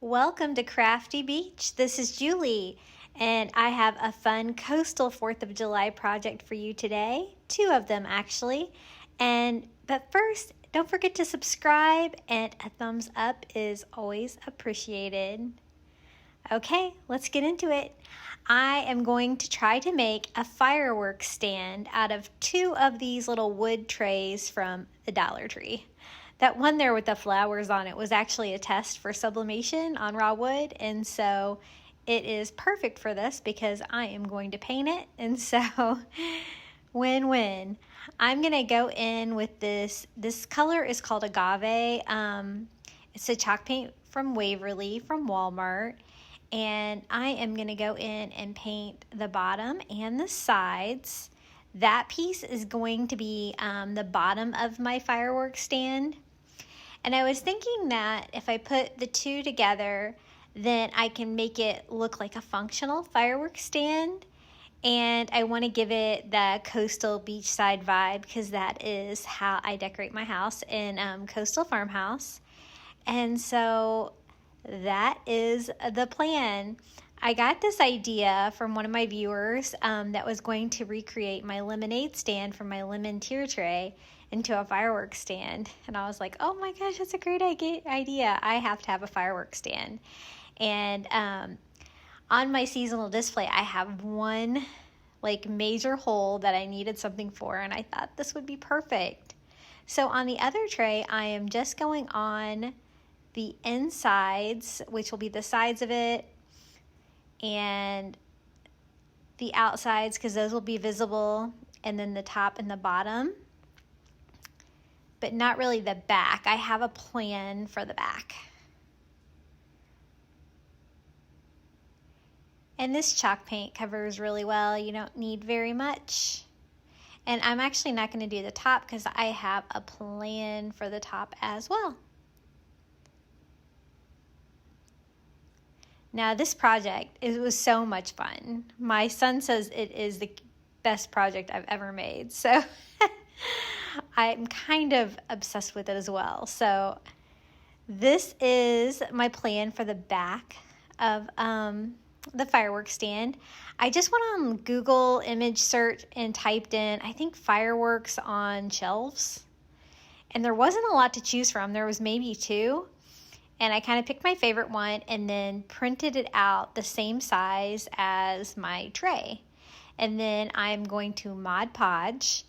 Welcome to Crafty Beach. This is Julie, and I have a fun coastal 4th of July project for you today. 2 of them, actually. But first, don't forget to subscribe, and a thumbs up is always appreciated. Okay, let's get into it. I am going to try to make a fireworks stand out of 2 of these little wood trays from the Dollar Tree. That one there with the flowers on it was actually a test for sublimation on raw wood, and so it is perfect for this because I am going to paint it, and so win-win. I'm going to go in with this color is called agave. It's a chalk paint from Waverly from Walmart, and I am going to go in and paint the bottom and the sides. That piece is going to be the bottom of my fireworks stand. And I was thinking that if I put the 2 together, then I can make it look like a functional fireworks stand. And I want to give it the coastal beachside vibe because that is how I decorate my house in Coastal Farmhouse. And so that is the plan. I got this idea from one of my viewers that was going to recreate my lemonade stand from my lemon tier tray into a fireworks stand. And I was like, oh my gosh, that's a great idea. I have to have a fireworks stand. And on my seasonal display, I have one major hole that I needed something for, and I thought this would be perfect. So on the other tray, I am just going on the insides, which will be the sides of it, and the outsides, because those will be visible, and then the top and the bottom, but not really the back. I have a plan for the back. And this chalk paint covers really well. You don't need very much. And I'm actually not going to do the top because I have a plan for the top as well. Now this project, it was so much fun. My son says it is the best project I've ever made. So I'm kind of obsessed with it as well. So this is my plan for the back of the fireworks stand. I just went on Google image search and typed in, I think, fireworks on shelves. And there wasn't a lot to choose from. There was maybe 2. And I kind of picked my favorite one and then printed it out the same size as my tray. And then I'm going to Mod Podge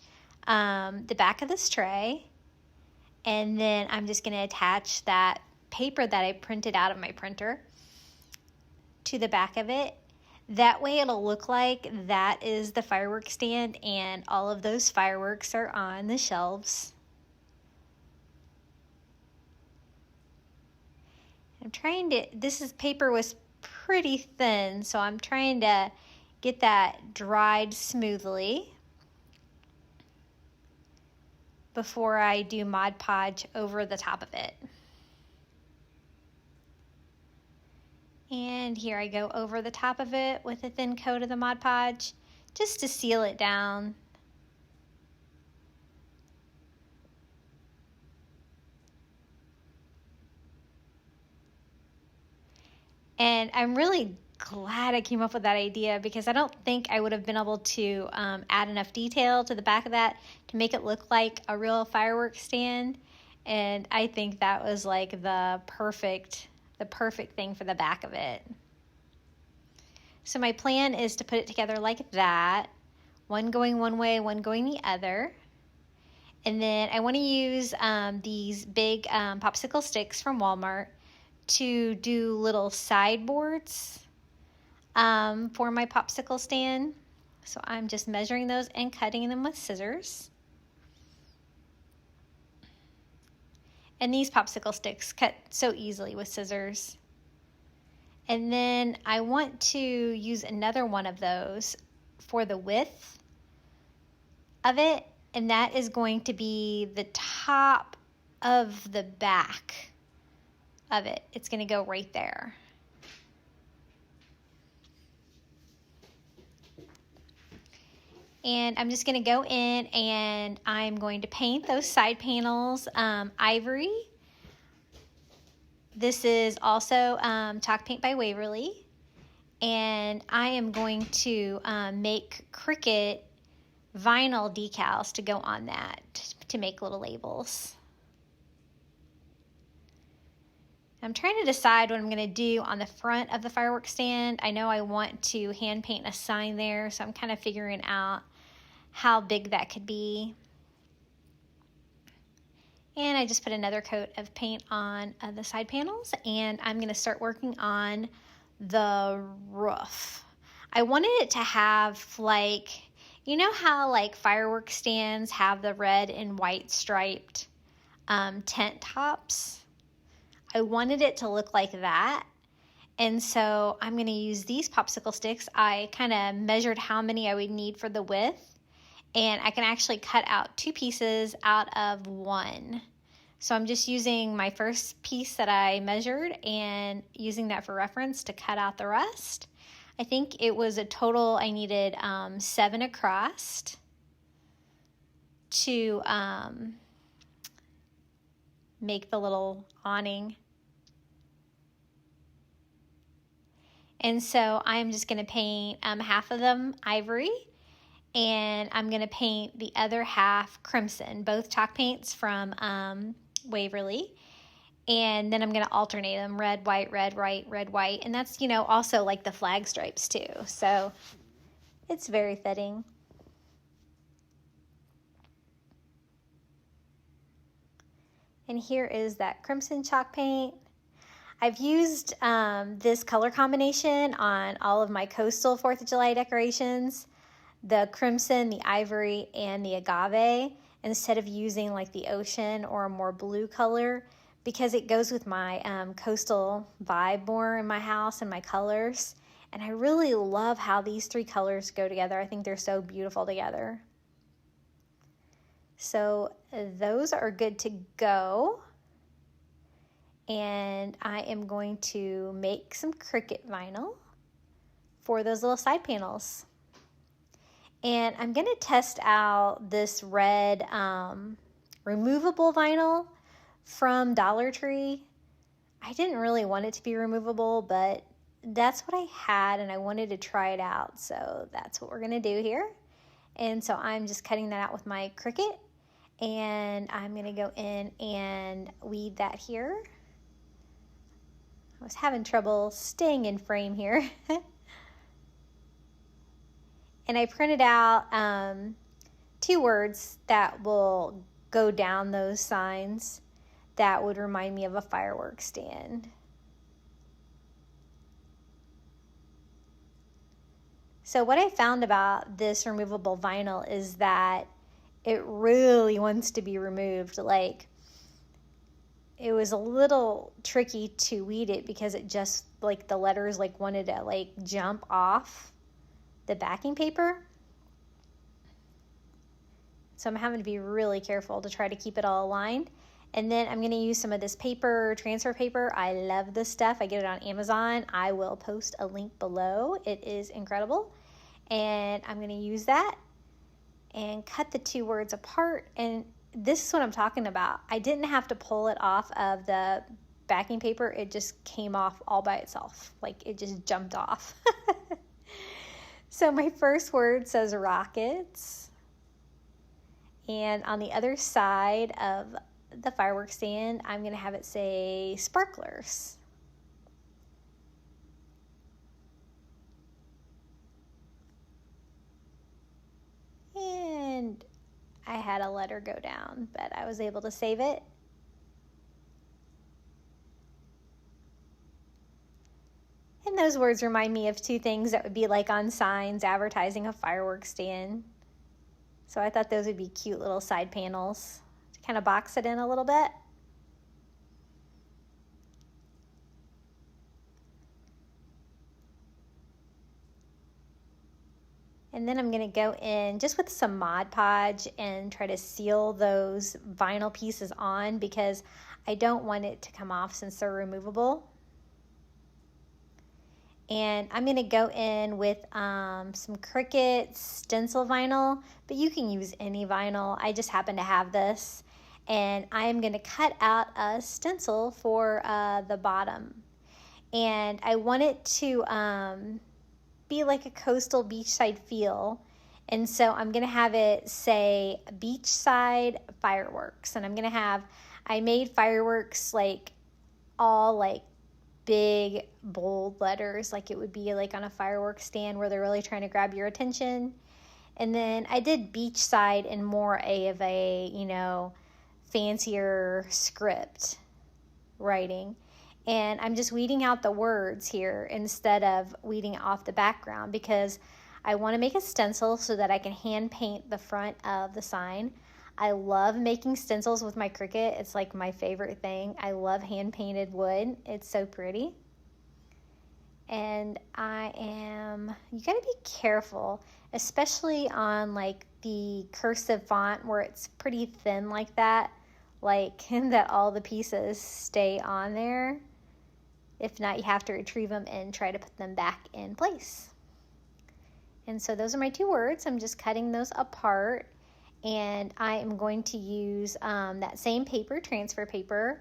the back of this tray. And then I'm just going to attach that paper that I printed out of my printer to the back of it. That way it'll look like that is the fireworks stand and all of those fireworks are on the shelves. This paper was pretty thin, so I'm trying to get that dried smoothly before I do Mod Podge over the top of it. And here I go over the top of it with a thin coat of the Mod Podge just to seal it down. And I'm really glad I came up with that idea because I don't think I would have been able to add enough detail to the back of that to make it look like a real fireworks stand. And I think that was like the perfect thing for the back of it. So my plan is to put it together like that, one going one way, one going the other. And then I want to use these big popsicle sticks from Walmart to do little sideboards for my popsicle stand. So I'm just measuring those and cutting them with scissors. And these popsicle sticks cut so easily with scissors. And then I want to use another one of those for the width of it, and that is going to be the top of the back of it. It's going to go right there. And I'm just going to go in and I'm going to paint those side panels ivory This is also chalk paint by Waverly, and I am going to make Cricut vinyl decals to go on that to make little labels. I'm trying to decide what I'm going to do on the front of the fireworks stand. I know I want to hand paint a sign there, so I'm kind of figuring out how big that could be. And I just put another coat of paint on the side panels, and I'm going to start working on the roof. I wanted it to have, like, you know how like fireworks stands have the red and white striped tent tops? I wanted it to look like that. And so I'm going to use these popsicle sticks. I kind of measured how many I would need for the width, and I can actually cut out 2 pieces out of 1. So I'm just using my first piece that I measured and using that for reference to cut out the rest. I think it was a total, I needed 7 across to make the little awning. And so I'm just going to paint half of them ivory, and I'm going to paint the other half crimson, both chalk paints from Waverly. And then I'm going to alternate them, red, white, red, white, red, white. And that's, you know, also like the flag stripes too. So it's very fitting. And here is that crimson chalk paint. I've used this color combination on all of my coastal 4th of July decorations, the crimson, the ivory, and the agave, instead of using like the ocean or a more blue color, because it goes with my coastal vibe more in my house and my colors. And I really love how these 3 colors go together. I think they're so beautiful together. So those are good to go. And I am going to make some Cricut vinyl for those little side panels. And I'm going to test out this red removable vinyl from Dollar Tree. I didn't really want it to be removable, but that's what I had and I wanted to try it out. So that's what we're going to do here. And so I'm just cutting that out with my Cricut, and I'm going to go in and weed that here. I was having trouble staying in frame here. And I printed out 2 words that will go down those signs that would remind me of a fireworks stand. So what I found about this removable vinyl is that it really wants to be removed. Like, it was a little tricky to weed it because it just, like, the letters like wanted to like jump off the backing paper. So I'm having to be really careful to try to keep it all aligned. And then I'm going to use some of this paper, transfer paper. I love this stuff. I get it on Amazon. I will post a link below. It is incredible. And I'm going to use that and cut the 2 words apart. And this is what I'm talking about. I didn't have to pull it off of the backing paper. It just came off all by itself. Like, it just jumped off. So my first word says rockets. And on the other side of the fireworks stand, I'm going to have it say sparklers. And I had a letter go down, but I was able to save it. And those words remind me of 2 things that would be like on signs advertising a fireworks stand. So I thought those would be cute little side panels to kind of box it in a little bit. And then I'm going to go in just with some Mod Podge and try to seal those vinyl pieces on, because I don't want it to come off since they're removable. And I'm going to go in with some Cricut stencil vinyl, but you can use any vinyl. I just happen to have this. and I am going to cut out a stencil for the bottom. And I want it to be like a coastal beachside feel. And so I'm going to have it say beachside fireworks. And I made fireworks like all like big bold letters, like it would be like on a fireworks stand where they're really trying to grab your attention. And then I did beachside in more of a, fancier script writing. And I'm just weeding out the words here instead of weeding off the background, because I want to make a stencil so that I can hand paint the front of the sign. I love making stencils with my Cricut. It's like my favorite thing. I love hand painted wood. It's so pretty. And you gotta be careful, especially on like the cursive font where it's pretty thin like that, like that all the pieces stay on there. If not, you have to retrieve them and try to put them back in place. And so those are my two words. I'm just cutting those apart, and I am going to use that same paper, transfer paper.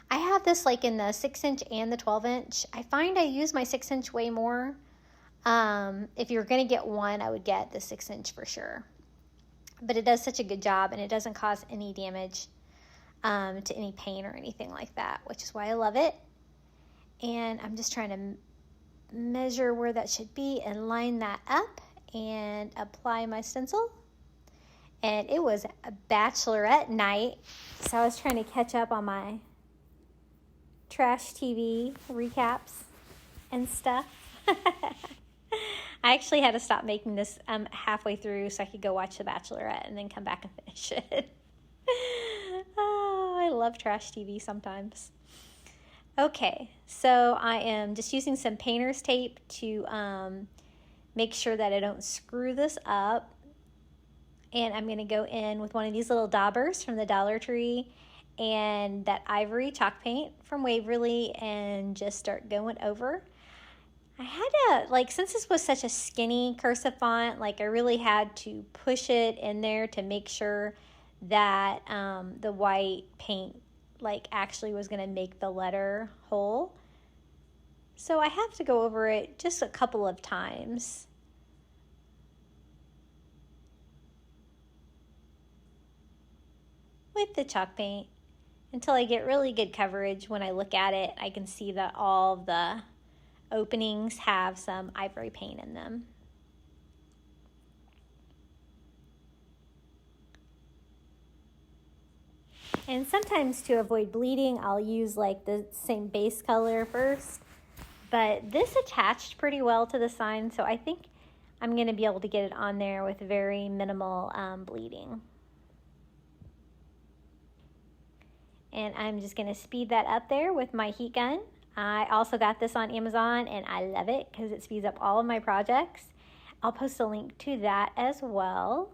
I have this like in the 6-inch and the 12-inch. I find I use my 6-inch way more. If you're going to get one, I would get the 6-inch for sure. But it does such a good job, and it doesn't cause any damage to any paint or anything like that, which is why I love it. And I'm just trying to measure where that should be and line that up and apply my stencil. And it was a bachelorette night, so I was trying to catch up on my trash TV recaps and stuff. I actually had to stop making this halfway through so I could go watch The Bachelorette and then come back and finish it. Oh, I love trash TV sometimes. Okay, so I am just using some painter's tape to make sure that I don't screw this up. And I'm going to go in with one of these little daubers from the Dollar Tree and that ivory chalk paint from Waverly and just start going over. I had to, since this was such a skinny cursive font, I really had to push it in there to make sure that the white paint actually was going to make the letter whole. So I have to go over it just a couple of times. With the chalk paint until I get really good coverage. When I look at it, I can see that all of the openings have some ivory paint in them. And sometimes to avoid bleeding, I'll use the same base color first. But this attached pretty well to the sign, so I think I'm going to be able to get it on there with very minimal bleeding. And I'm just going to speed that up there with my heat gun. I also got this on Amazon, and I love it because it speeds up all of my projects. I'll post a link to that as well.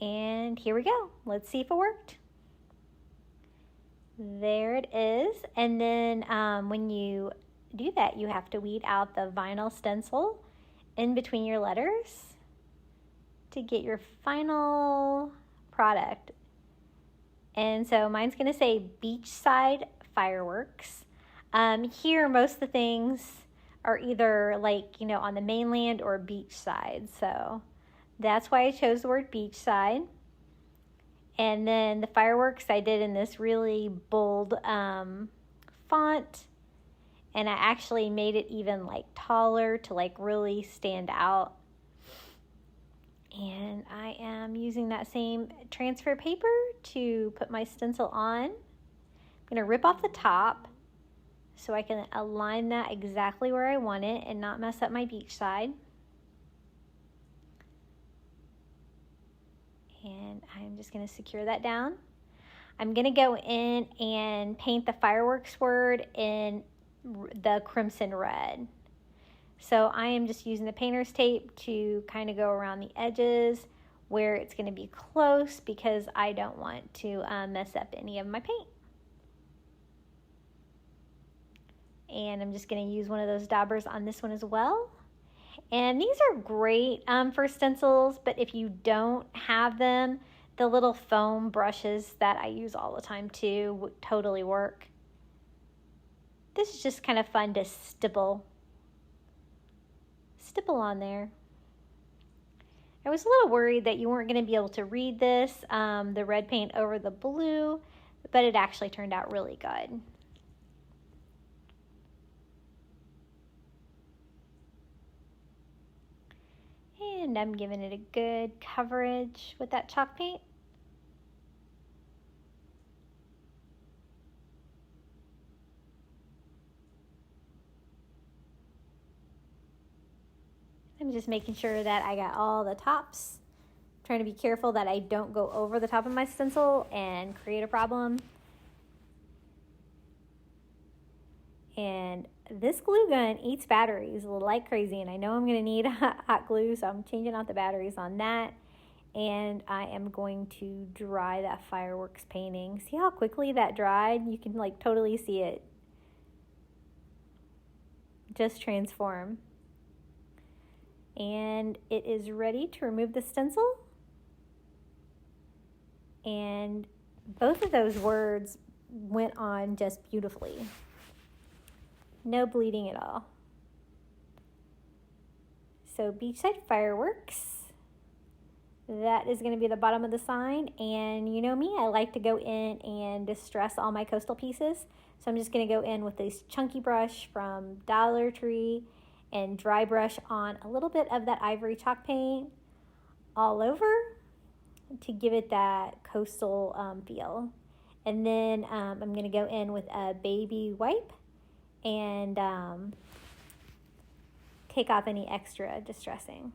And here we go. Let's see if it worked. There it is. And then when you do that, you have to weed out the vinyl stencil in between your letters to get your final product. And so mine's going to say beachside fireworks. Here, most of the things are either on the mainland or beachside. So that's why I chose the word beachside. And then the fireworks I did in this really bold font. And I actually made it even taller to really stand out. And I am using that same transfer paper to put my stencil on. I'm going to rip off the top so I can align that exactly where I want it and not mess up my beach side. And I'm just going to secure that down. I'm going to go in and paint the fireworks word in the crimson red. So I am just using the painter's tape to kind of go around the edges where it's going to be close because I don't want to mess up any of my paint. And I'm just going to use one of those daubers on this one as well. And these are great for stencils, but if you don't have them, the little foam brushes that I use all the time too would totally work. This is just kind of fun to stipple on there. I was a little worried that you weren't going to be able to read this, the red paint over the blue, but it actually turned out really good. And I'm giving it a good coverage with that chalk paint. I'm just making sure that I got all the tops. I'm trying to be careful that I don't go over the top of my stencil and create a problem. And this glue gun eats batteries like crazy, and I know I'm going to need hot glue, so I'm changing out the batteries on that. And I am going to dry that fireworks painting. See how quickly that dried? You can like totally see it just transform. And it is ready to remove the stencil. And both of those words went on just beautifully. No bleeding at all. So beachside fireworks. That is going to be the bottom of the sign. And you know me, I like to go in and distress all my coastal pieces. So I'm just going to go in with this chunky brush from Dollar Tree and dry brush on a little bit of that ivory chalk paint all over to give it that coastal feel. And then I'm going to go in with a baby wipe and take off any extra distressing.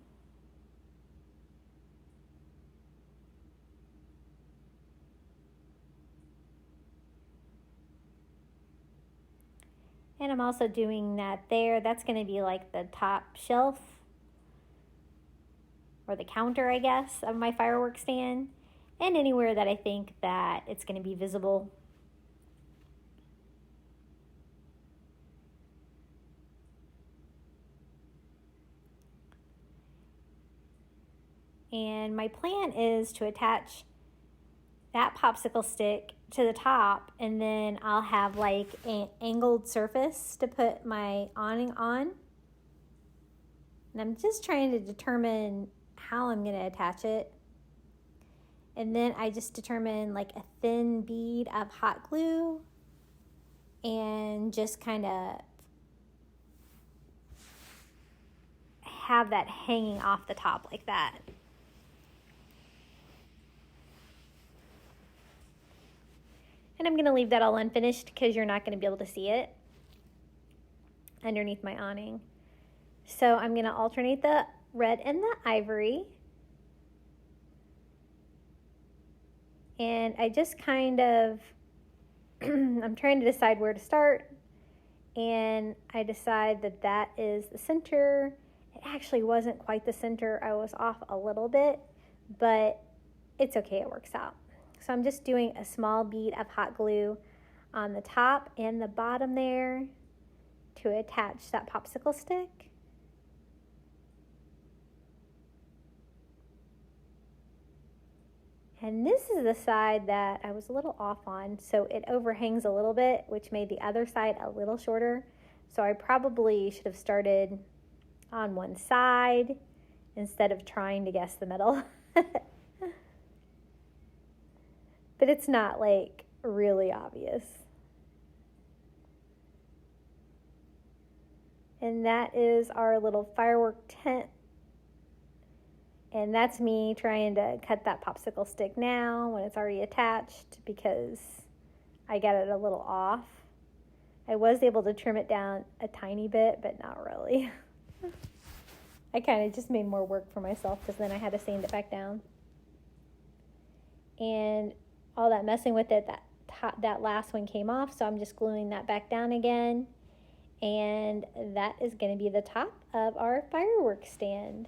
And I'm also doing that there. That's going to be like the top shelf or the counter, I guess, of my fireworks stand, and anywhere that I think that it's going to be visible. And my plan is to attach that popsicle stick to the top, and then I'll have like an angled surface to put my awning on. And I'm just trying to determine how I'm going to attach it. And then I just determine like a thin bead of hot glue and just kind of have that hanging off the top like that. And I'm going to leave that all unfinished because you're not going to be able to see it underneath my awning. So I'm going to alternate the red and the ivory. And I just kind of, I'm trying to decide where to start. And I decide that that is the center. It actually wasn't quite the center. I was off a little bit, but it's okay, it works out. So I'm just doing a small bead of hot glue on the top and the bottom there to attach that popsicle stick. And this is the side that I was a little off on, so it overhangs a little bit, which made the other side a little shorter. So I probably should have started on one side instead of trying to guess the middle. But it's not like really obvious. And that is our little firework tent. And that's me trying to cut that popsicle stick now when it's already attached because I got it a little off. I was able to trim it down a tiny bit, but not really. I kind of just made more work for myself because then I had to sand it back down. And all that messing with it, that last one came off, so I'm just gluing that back down again. And that is going to be the top of our fireworks stand.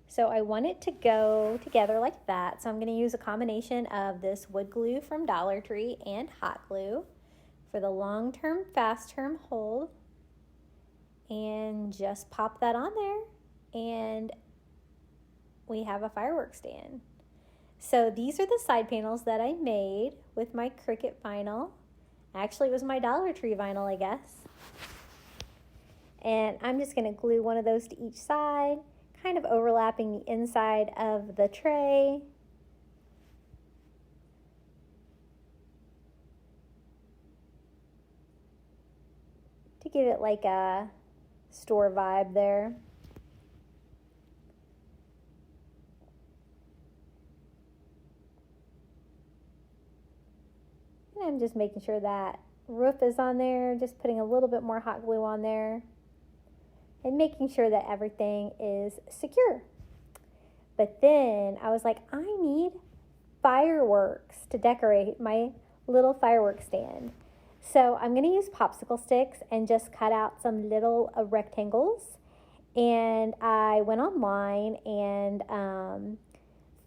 So I want it to go together like that. So I'm going to use a combination of this wood glue from Dollar Tree and hot glue. for the long-term, fast-term hold. And just pop that on there and we have a fireworks stand. So these are the side panels that I made with my Cricut vinyl. Actually, it was my Dollar Tree vinyl, I guess. And I'm just going to glue one of those to each side, kind of overlapping the inside of the tray. To give it like a store vibe there. And I'm just making sure that roof is on there, just putting a little bit more hot glue on there and making sure that everything is secure. But then I was like, I need fireworks to decorate my little fireworks stand. So I'm going to use popsicle sticks and just cut out some little rectangles. And I went online and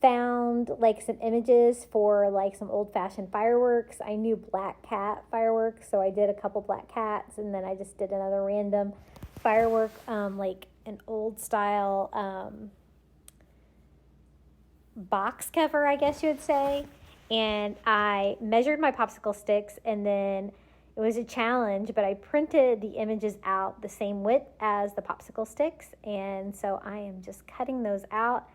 found like some images for like some old-fashioned fireworks. I knew black cat fireworks, so I did a couple black cats, and then I just did another random firework, like an old style box cover, I guess you would say. And I measured my popsicle sticks, and then it was a challenge, but I printed the images out the same width as the popsicle sticks, and so I am just cutting those out.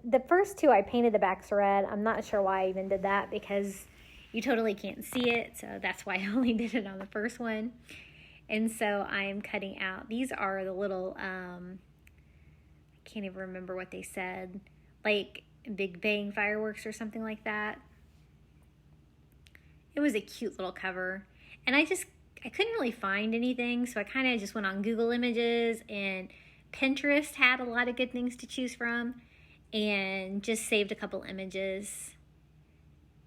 The first two I painted the backs red. I'm not sure why I even did that because you totally can't see it, so that's why I only did it on the first one. And so I am cutting out, these are the little, I can't even remember what they said, like Big Bang fireworks or something like that. It was a cute little cover. And I couldn't really find anything, so I kind of just went on Google Images, and Pinterest had a lot of good things to choose from, and just saved a couple images.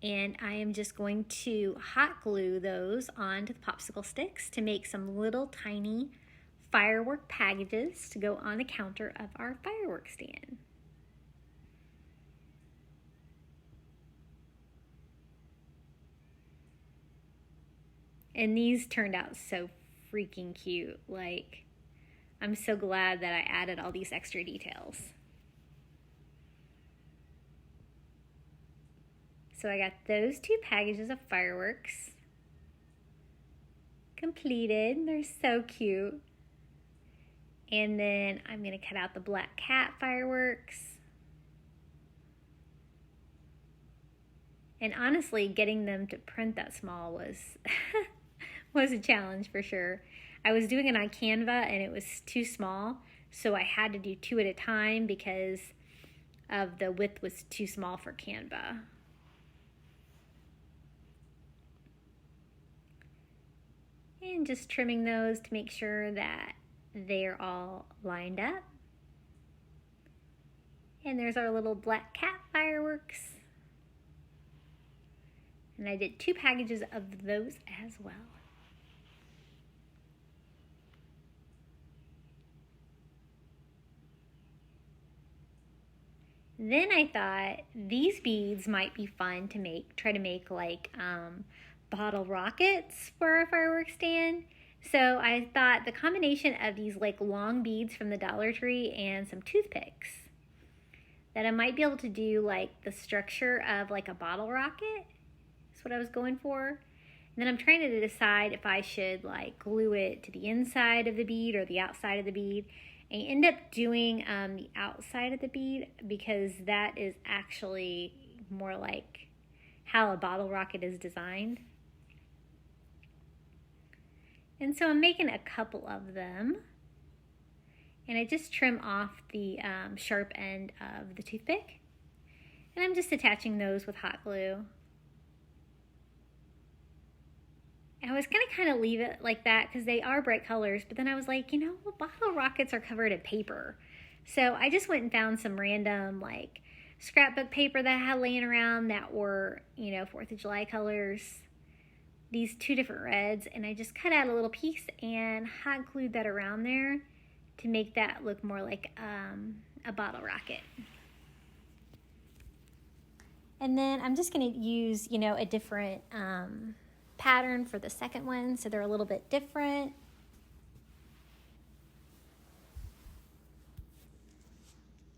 And I am just going to hot glue those onto the popsicle sticks to make some little tiny firework packages to go on the counter of our firework stand. And these turned out so freaking cute. Like, I'm so glad that I added all these extra details. So I got those two packages of fireworks completed. They're so cute. And then I'm going to cut out the black cat fireworks. And honestly, getting them to print that small was was a challenge for sure. I was doing it on Canva and it was too small, so I had to do two at a time because of the width was too small for Canva. And just trimming those to make sure that they're all lined up. And there's our little black cat fireworks. And I did two packages of those as well. Then I thought these beads might be fun to make, try to make like bottle rockets for a fireworks stand. So I thought the combination of these like long beads from the Dollar Tree and some toothpicks, that I might be able to do like the structure of like a bottle rocket. That's what I was going for. And then I'm trying to decide if I should like glue it to the inside of the bead or the outside of the bead. I end up doing the outside of the bead because that is actually more like how a bottle rocket is designed. And so I'm making a couple of them. And I just trim off the sharp end of the toothpick. And I'm just attaching those with hot glue. I was going to kind of leave it like that because they are bright colors, but then I was like, you know, well, bottle rockets are covered in paper. So I just went and found some random like scrapbook paper that I had laying around that were, you know, 4th of July colors. These two different reds, and I just cut out a little piece and hot glued that around there to make that look more like a bottle rocket. And then I'm just going to use, you know, a different pattern for the second one, so they're a little bit different.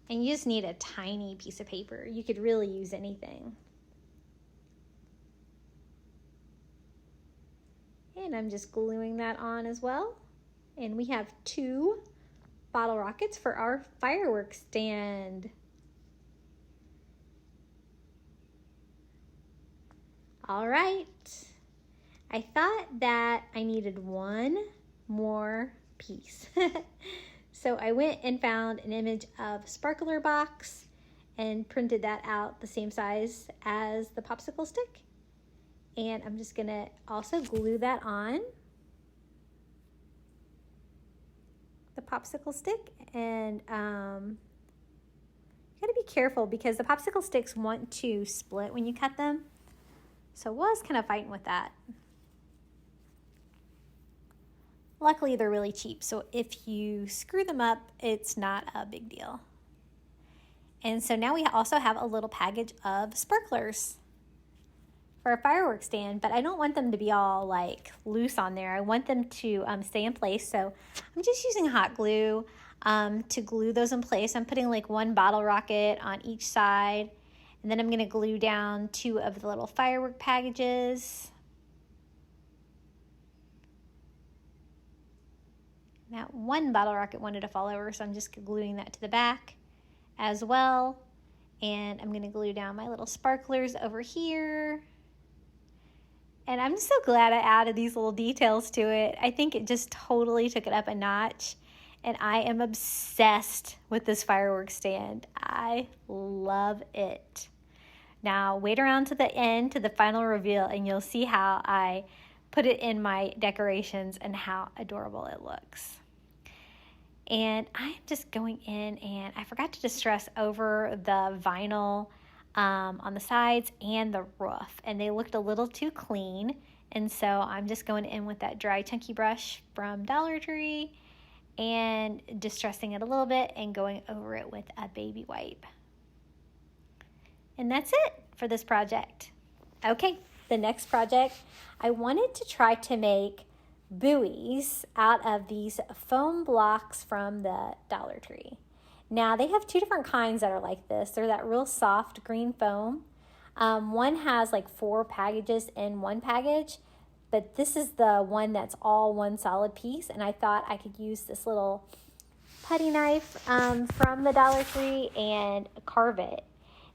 And you just need a tiny piece of paper. You could really use anything. And I'm just gluing that on as well. And we have 2 bottle rockets for our fireworks stand. All right. I thought that I needed one more piece. So I went and found an image of sparkler box and printed that out the same size as the popsicle stick. And I'm just gonna also glue that on the popsicle stick. And you gotta be careful because the popsicle sticks want to split when you cut them. So I was kind of fighting with that. Luckily, they're really cheap, so if you screw them up, it's not a big deal. And so now we also have a little package of sparklers for a fireworks stand, but I don't want them to be all like loose on there. I want them to stay in place, so I'm just using hot glue to glue those in place. I'm putting like 1 bottle rocket on each side, and then I'm gonna glue down 2 of the little firework packages. That 1 bottle rocket wanted to fall over, so I'm just gluing that to the back as well. And I'm gonna glue down my little sparklers over here. And I'm so glad I added these little details to it. I think it just totally took it up a notch. And I am obsessed with this fireworks stand. I love it. Now wait around to the end, to the final reveal, and you'll see how I put it in my decorations and how adorable it looks. And I'm just going in, and I forgot to distress over the vinyl on the sides and the roof, and they looked a little too clean. And so I'm just going in with that dry chunky brush from Dollar Tree and distressing it a little bit and going over it with a baby wipe. And that's it for this project. Okay, the next project, I wanted to try to make buoys out of these foam blocks from the Dollar Tree. Now they have 2 different kinds that are like this. They're that real soft green foam. One has like 4 packages in one package, but this is the one that's all one solid piece, and I thought I could use this little putty knife from the Dollar Tree and carve it.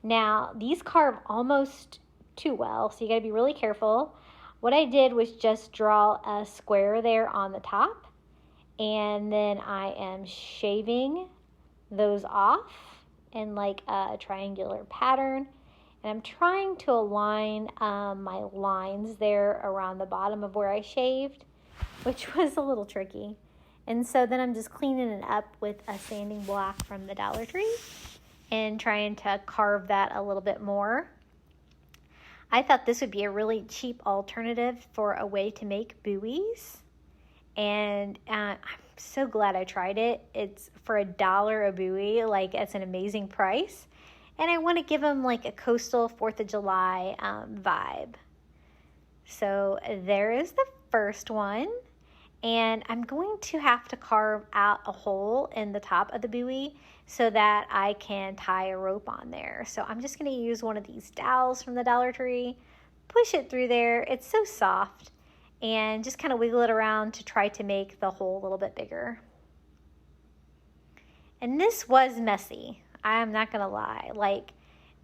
Now these carve almost too well, so you gotta be really careful. What I did was just draw a square there on the top, and then I am shaving those off in like a triangular pattern, and I'm trying to align my lines there around the bottom of where I shaved, which was a little tricky. And so then I'm just cleaning it up with a sanding block from the Dollar Tree and trying to carve that a little bit more. I thought this would be a really cheap alternative for a way to make buoys, and I'm so glad I tried it. It's for $1 a buoy, like it's an amazing price, and I want to give them like a coastal 4th of July vibe. So there is the first one, and I'm going to have to carve out a hole in the top of the buoy so that I can tie a rope on there. So I'm just going to use one of these dowels from the Dollar Tree, push it through there. It's so soft, and just kind of wiggle it around to try to make the hole a little bit bigger. And this was messy. I'm not going to lie. Like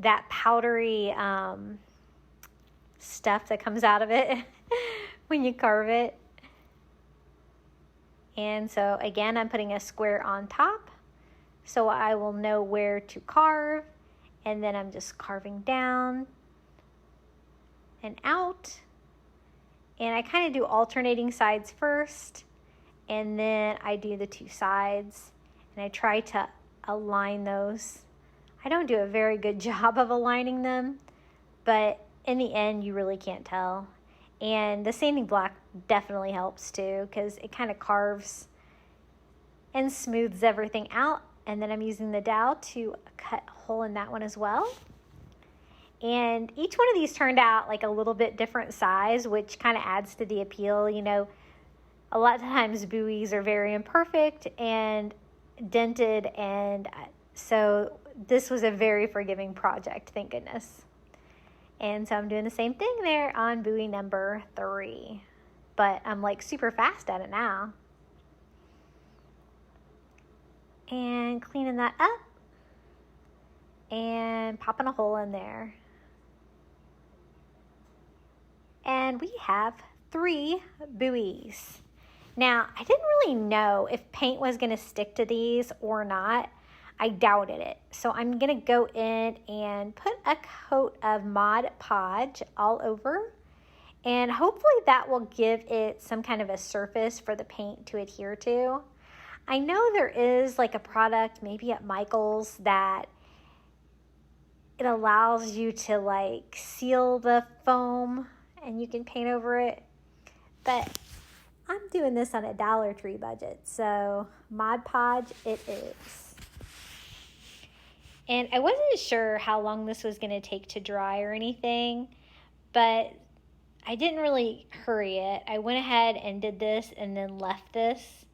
that powdery stuff that comes out of it when you carve it. And so again, I'm putting a square on top so I will know where to carve, and then I'm just carving down and out. And I kind of do alternating sides first, and then I do the 2 sides, and I try to align those. I don't do a very good job of aligning them, but in the end, you really can't tell. And the sanding block definitely helps too, because it kind of carves and smooths everything out. And then I'm using the dowel to cut a hole in that one as well. And each one of these turned out like a little bit different size, which kind of adds to the appeal. You know, a lot of times buoys are very imperfect and dented, and so this was a very forgiving project, thank goodness. And so I'm doing the same thing there on buoy number 3, but I'm like super fast at it now. And cleaning that up and popping a hole in there. And we have 3 buoys. Now, I didn't really know if paint was going to stick to these or not. I doubted it. So I'm going to go in and put a coat of Mod Podge all over. And hopefully that will give it some kind of a surface for the paint to adhere to. I know there is like a product maybe at Michael's that it allows you to like seal the foam and you can paint over it. But I'm doing this on a Dollar Tree budget, so Mod Podge it is. And I wasn't sure how long this was going to take to dry or anything, but I didn't really hurry it. I went ahead and did this and then left this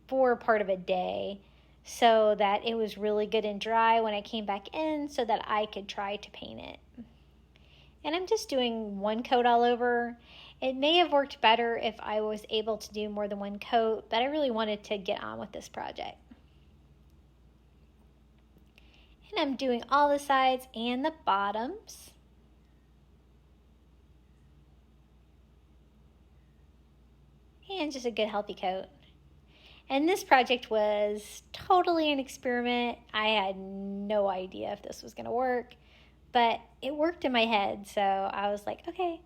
for part of a day so that it was really good and dry when I came back in so that I could try to paint it. And I'm just doing 1 coat all over. It may have worked better if I was able to do more than 1 coat, but I really wanted to get on with this project. And I'm doing all the sides and the bottoms. And just a good healthy coat. And this project was totally an experiment. I had no idea if this was going to work, but it worked in my head. So I was like, okay.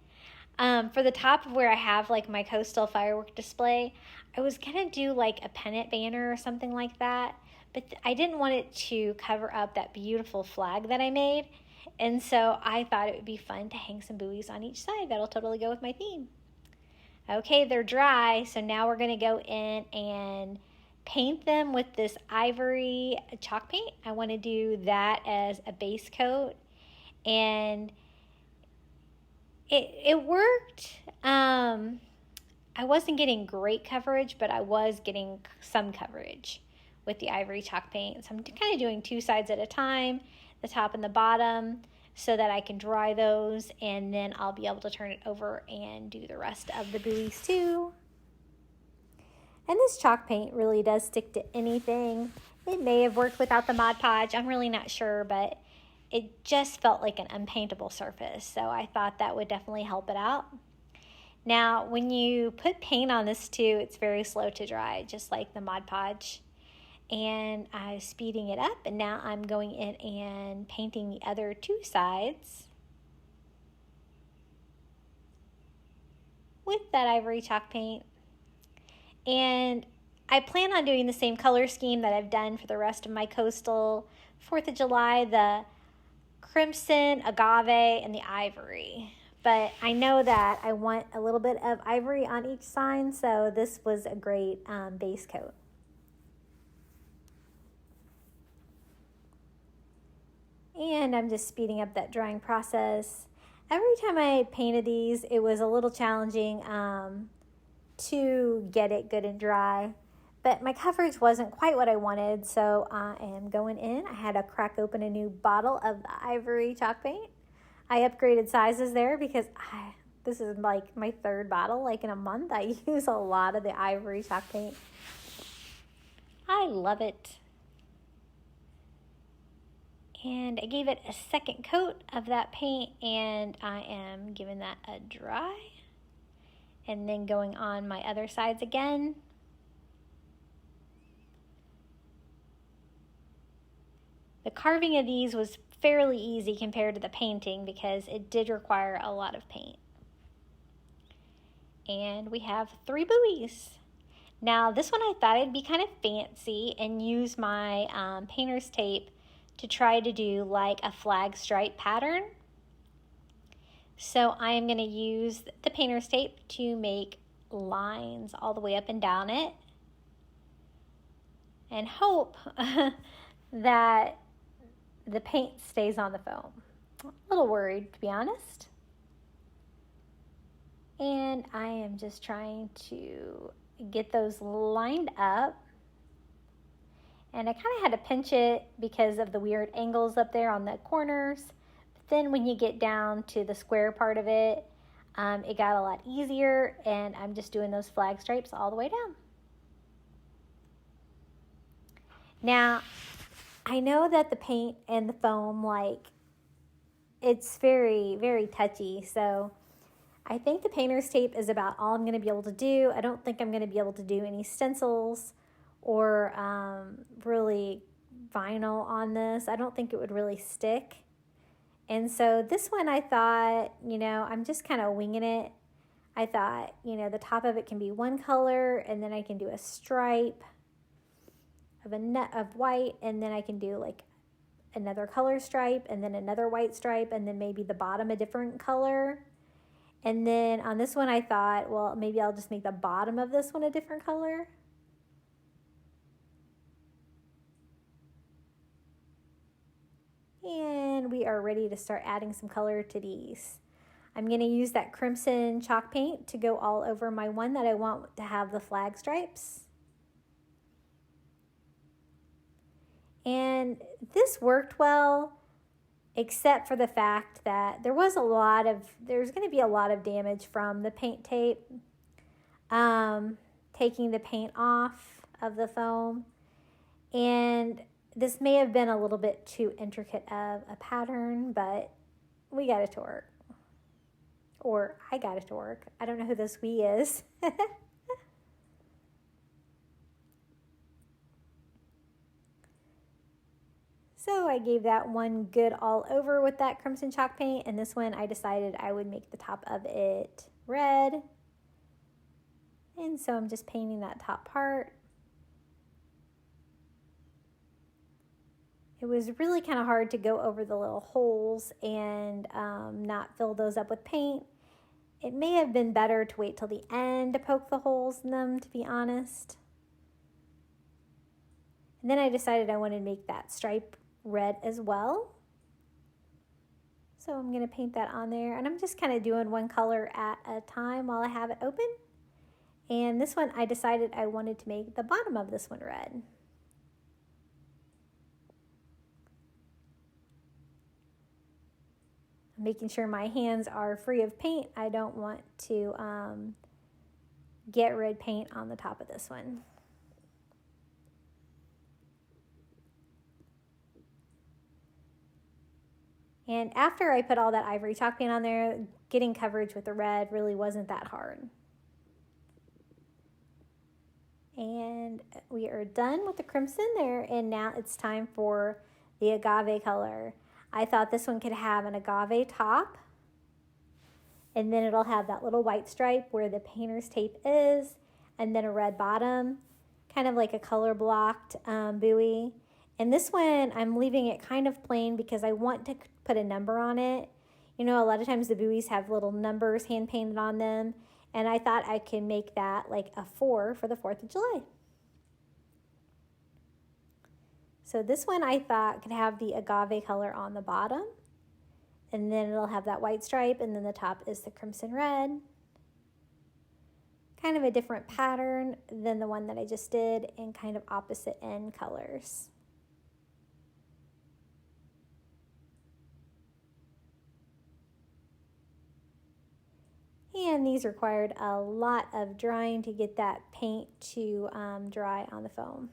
For the top of where I have like my coastal firework display, I was going to do like a pennant banner or something like that, but I didn't want it to cover up that beautiful flag that I made. And so I thought it would be fun to hang some buoys on each side. That'll totally go with my theme. Okay, they're dry, so now we're going to go in and paint them with this ivory chalk paint. I want to do that as a base coat, and it worked. I wasn't getting great coverage, but I was getting some coverage with the ivory chalk paint. So I'm kind of doing 2 sides at a time, the top and the bottom, so that I can dry those, and then I'll be able to turn it over and do the rest of the buoys too. And this chalk paint really does stick to anything. It may have worked without the Mod Podge, I'm really not sure, but it just felt like an unpaintable surface, so I thought that would definitely help it out. Now, when you put paint on this too, it's very slow to dry, just like the Mod Podge. And I'm speeding it up, and now I'm going in and painting the other 2 sides with that ivory chalk paint. And I plan on doing the same color scheme that I've done for the rest of my coastal 4th of July, the crimson, agave, and the ivory. But I know that I want a little bit of ivory on each side, so this was a great base coat. And I'm just speeding up that drying process. Every time I painted these, it was a little challenging to get it good and dry. But my coverage wasn't quite what I wanted, so I am going in. I had to crack open a new bottle of the ivory chalk paint. I upgraded sizes there because this is like my 3rd bottle, like in a month. I use a lot of the ivory chalk paint. I love it. And I gave it a 2nd coat of that paint, and I am giving that a dry. And then going on my other sides again. The carving of these was fairly easy compared to the painting because it did require a lot of paint. And we have 3 buoys. Now this one I thought it'd be kind of fancy and use my painter's tape to try to do like a flag stripe pattern. So I am going to use the painter's tape to make lines all the way up and down it and hope that the paint stays on the foam. a little worried, to be honest. And I am just trying to get those lined up. And I kind of had to pinch it because of the weird angles up there on the corners. But then when you get down to the square part of it, it got a lot easier, and I'm just doing those flag stripes all the way down. Now, I know that the paint and the foam, like, it's very, very touchy, so I think the painter's tape is about all I'm going to be able to do. I don't think I'm going to be able to do any stencils or really vinyl on this. I don't think it would really stick. And so this one I thought, I'm just kind of winging it. I thought, the top of it can be one color, and then I can do a stripe of a net of white, and then I can do like another color stripe, and then another white stripe, and then maybe the bottom a different color. And then on this one I thought, well, maybe I'll just make the bottom of this one a different color. And we are ready to start adding some color to these. I'm going to use that crimson chalk paint to go all over my one that I want to have the flag stripes. And this worked well, except for the fact that there's going to be a lot of damage from the paint tape, taking the paint off of the foam. And this may have been a little bit too intricate of a pattern, but we got it to work. Or I got it to work. I don't know who this we is. So I gave that one good all over with that crimson chalk paint, and this one I decided I would make the top of it red. And so I'm just painting that top part. It was really kind of hard to go over the little holes and not fill those up with paint. It may have been better to wait till the end to poke the holes in them, to be honest. And then I decided I wanted to make that stripe red as well. So I'm going to paint that on there, and I'm just kind of doing one color at a time while I have it open. And this one I decided I wanted to make the bottom of this one red. Making sure my hands are free of paint. I don't want to get red paint on the top of this one. And after I put all that ivory chalk paint on there, getting coverage with the red really wasn't that hard. And we are done with the crimson there, and now it's time for the agave color. I thought this one could have an agave top, and then it'll have that little white stripe where the painter's tape is, and then a red bottom, kind of like a color blocked buoy. And this one, I'm leaving it kind of plain because I want to put a number on it. A lot of times the buoys have little numbers hand painted on them, and I thought I could make that like a 4 for the 4th of July. So this one I thought could have the agave color on the bottom, and then it'll have that white stripe, and then the top is the crimson red. Kind of a different pattern than the one that I just did, and kind of opposite end colors. And these required a lot of drying to get that paint to dry on the foam.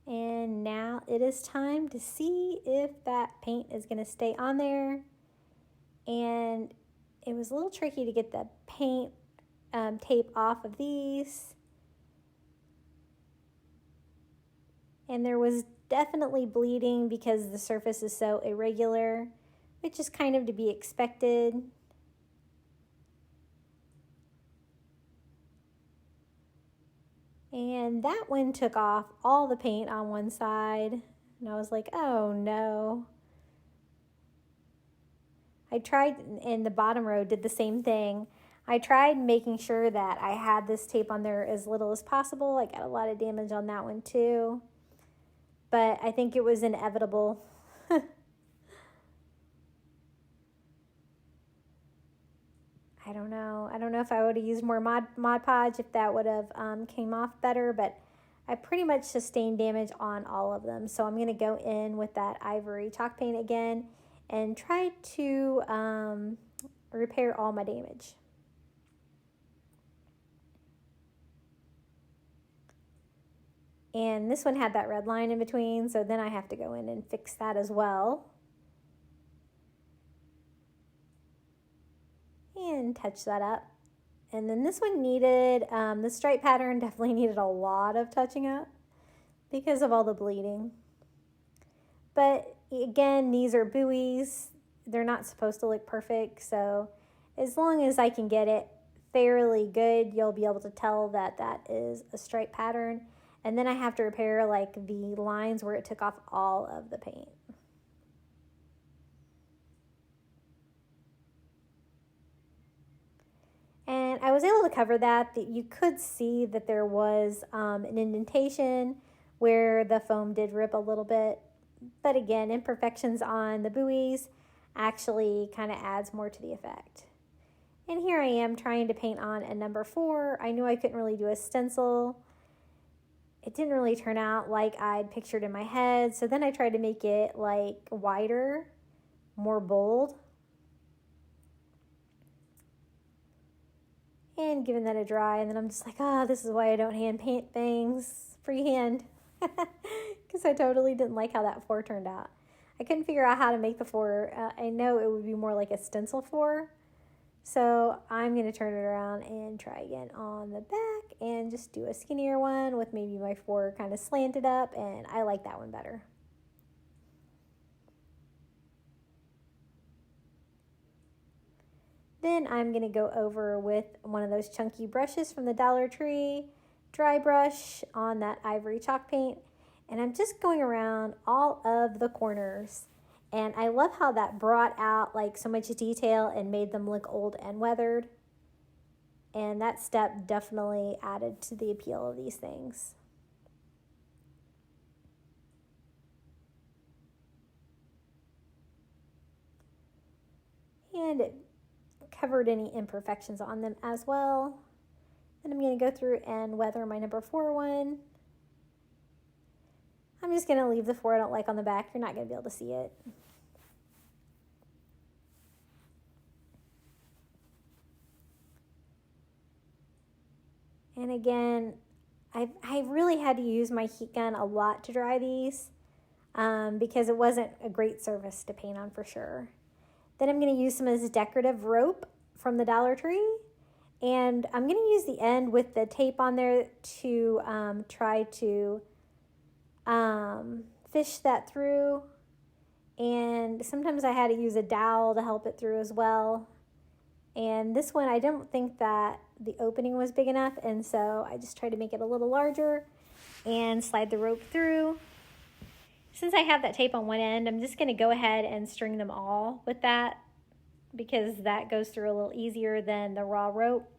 And now it is time to see if that paint is going to stay on there. And it was a little tricky to get the paint tape off of these. And there was definitely bleeding because the surface is so irregular, which is kind of to be expected. And that one took off all the paint on one side. And I was like, oh no. I tried, in the bottom row, did the same thing. I tried making sure that I had this tape on there as little as possible. I got a lot of damage on that one too. But I think it was inevitable. I don't know. I don't know if I would have used more Mod Podge, if that would have came off better, but I pretty much sustained damage on all of them. So I'm going to go in with that ivory chalk paint again and try to repair all my damage. And this one had that red line in between, so then I have to go in and fix that as well. And touch that up. And then this one needed, the stripe pattern definitely needed a lot of touching up because of all the bleeding. But again, these are buoys. They're not supposed to look perfect, so as long as I can get it fairly good, you'll be able to tell that that is a stripe pattern. And then I have to repair like the lines where it took off all of the paint. And I was able to cover that you could see that there was an indentation where the foam did rip a little bit. But again, imperfections on the buoys actually kind of adds more to the effect. And here I am trying to paint on a number 4. I knew I couldn't really do a stencil. It didn't really turn out like I'd pictured in my head. So then I tried to make it like wider, more bold. And giving that a dry, and then I'm just like, oh, this is why I don't hand paint things freehand. Because I totally didn't like how that 4 turned out. I couldn't figure out how to make the 4. I know it would be more like a stencil 4. So I'm going to turn it around and try again on the back and just do a skinnier one with maybe my 4 kind of slanted up, and I like that one better. Then I'm going to go over with one of those chunky brushes from the Dollar Tree, dry brush on that ivory chalk paint, and I'm just going around all of the corners. And I love how that brought out like so much detail and made them look old and weathered. And that step definitely added to the appeal of these things. And it covered any imperfections on them as well. Then I'm going to go through and weather my number 4 one. I'm just going to leave the 4 I don't like on the back. You're not going to be able to see it. And again, I really had to use my heat gun a lot to dry these because it wasn't a great surface to paint on for sure. Then I'm going to use some of this decorative rope from the Dollar Tree. And I'm going to use the end with the tape on there to try to fish that through. And sometimes I had to use a dowel to help it through as well. And this one, I don't think that the opening was big enough, and so I just tried to make it a little larger and slide the rope through. Since I have that tape on one end, I'm just going to go ahead and string them all with that because that goes through a little easier than the raw rope.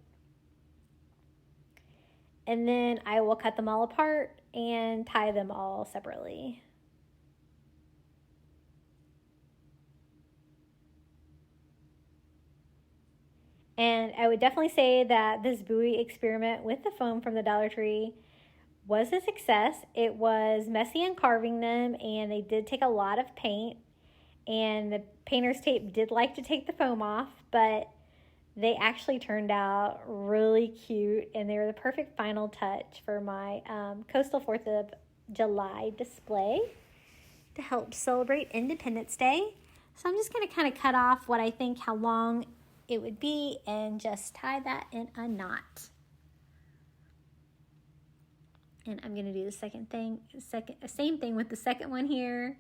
And then I will cut them all apart and tie them all separately. And I would definitely say that this buoy experiment with the foam from the Dollar Tree was a success. It was messy in carving them, and they did take a lot of paint. And the painter's tape did like to take the foam off, but they actually turned out really cute, and they were the perfect final touch for my Coastal 4th of July display to help celebrate Independence Day. So I'm just going to kind of cut off what I think how long it would be and just tie that in a knot. And I'm going to do the same thing with the second one here.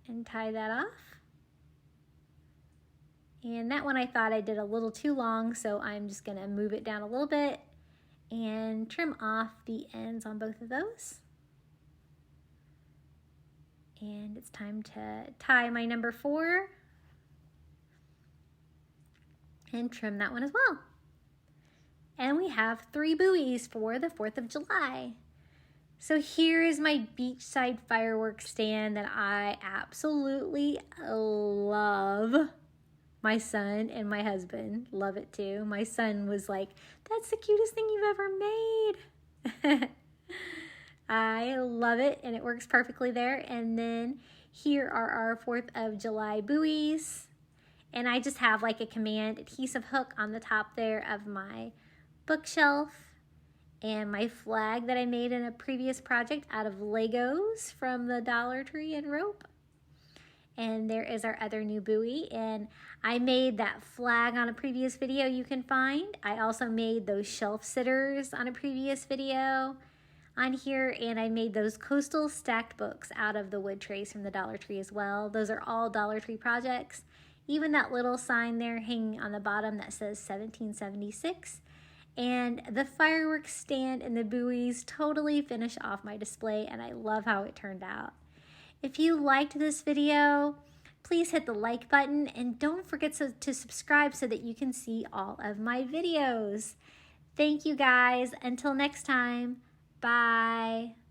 And tie that off. And that one I thought I did a little too long, so I'm just going to move it down a little bit and trim off the ends on both of those. And it's time to tie my number 4 and trim that one as well. And we have 3 buoys for the 4th of July. So here is my beachside fireworks stand that I absolutely love. My son and my husband love it too. My son was like, "That's the cutest thing you've ever made." I love it, and it works perfectly there. And then here are our 4th of July buoys. And I just have like a command adhesive hook on the top there of my bookshelf, and my flag that I made in a previous project out of Legos from the Dollar Tree and rope. And there is our other new buoy, and I made that flag on a previous video you can find. I also made those shelf sitters on a previous video on here, and I made those coastal stacked books out of the wood trays from the Dollar Tree as well. Those are all Dollar Tree projects. Even that little sign there hanging on the bottom that says 1776. And the fireworks stand and the buoys totally finish off my display, and I love how it turned out. If you liked this video, please hit the like button, and don't forget to subscribe so that you can see all of my videos. Thank you guys. Until next time, bye.